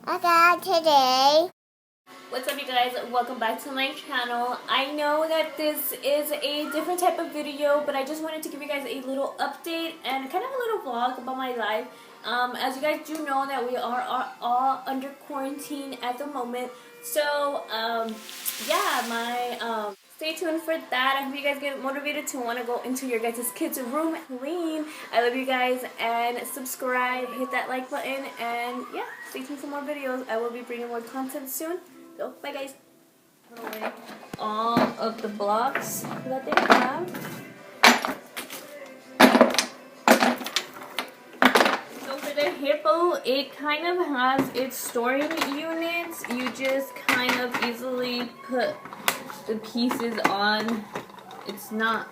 Okay, today. What's up, you guys? Welcome back to my channel. I know that this is a different type of video, but I just wanted to give you guys a little update and kind of a little vlog about my life. As you guys do know that we are all under quarantine at the moment. So, stay tuned for that. I hope you guys get motivated to want to go into your guys' kids' room clean. I love you guys, and subscribe, hit that like button, and yeah, stay tuned for more videos. I will be bringing more content soon. So, bye guys. Put away all of the blocks that they have. So for the hippo, it kind of has its storing units. You just kind of easily put the pieces on. It's not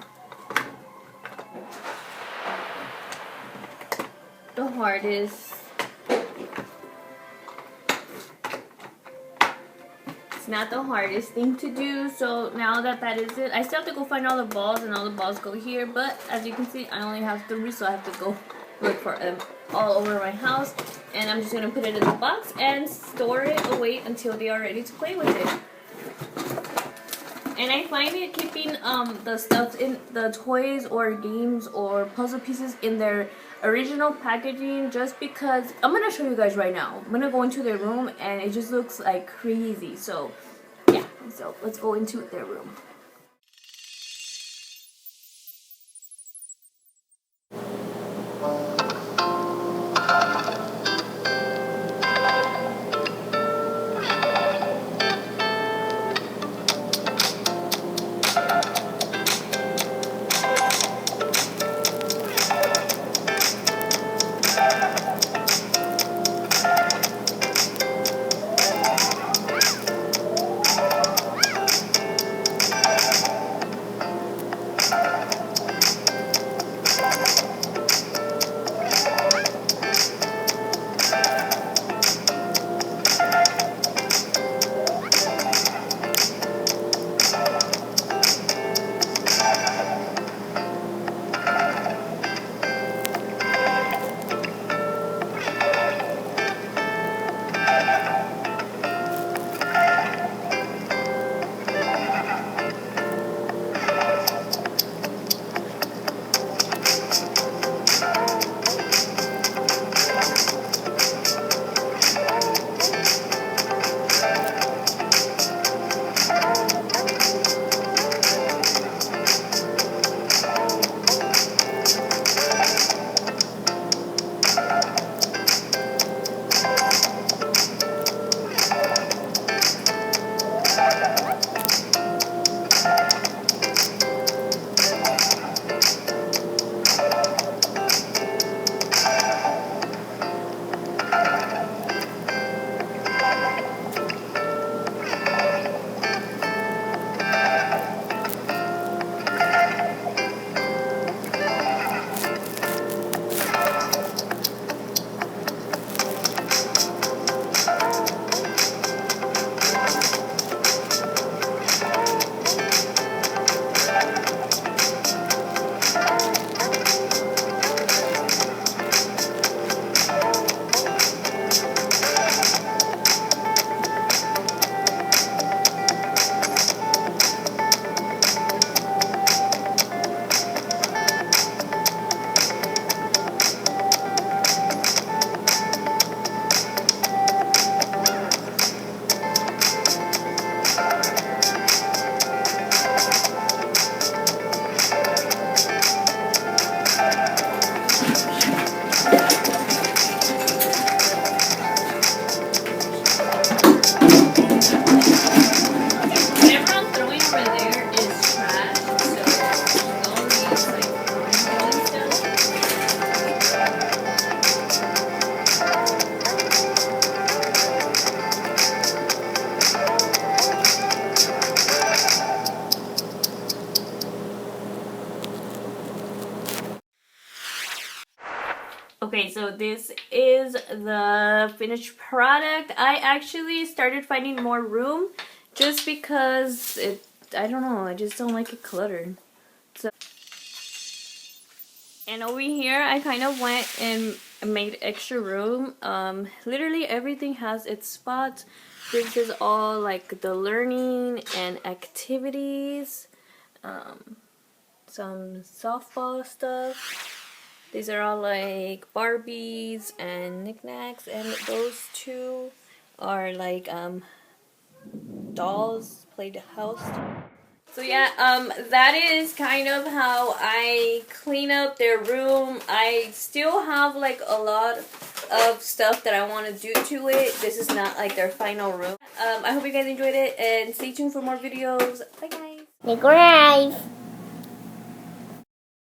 the hardest. It's not the hardest thing to do. So now that is it, I still have to go find all the balls, and all the balls go here. But as you can see, I only have 3, so I have to go look for them all over my house. And I'm just gonna put it in the box and store it away until they are ready to play with it. And I find it keeping the stuff in the toys or games or puzzle pieces in their original packaging, just because I'm gonna show you guys right now. I'm gonna go into their room and it just looks like crazy. So yeah, so let's go into their room. Okay, so this is the finished product. I actually started finding more room just because I don't know, I just don't like it cluttered. So, and over here I kind of went and made extra room. Literally everything has its spot. This is all like the learning and activities. Some softball stuff. These are all like Barbies and knickknacks, and those two are like dolls, playhouse. So yeah, that is kind of how I clean up their room. I still have like a lot of stuff that I want to do to it. This is not like their final room. I hope you guys enjoyed it, and stay tuned for more videos. Bye guys. Make life.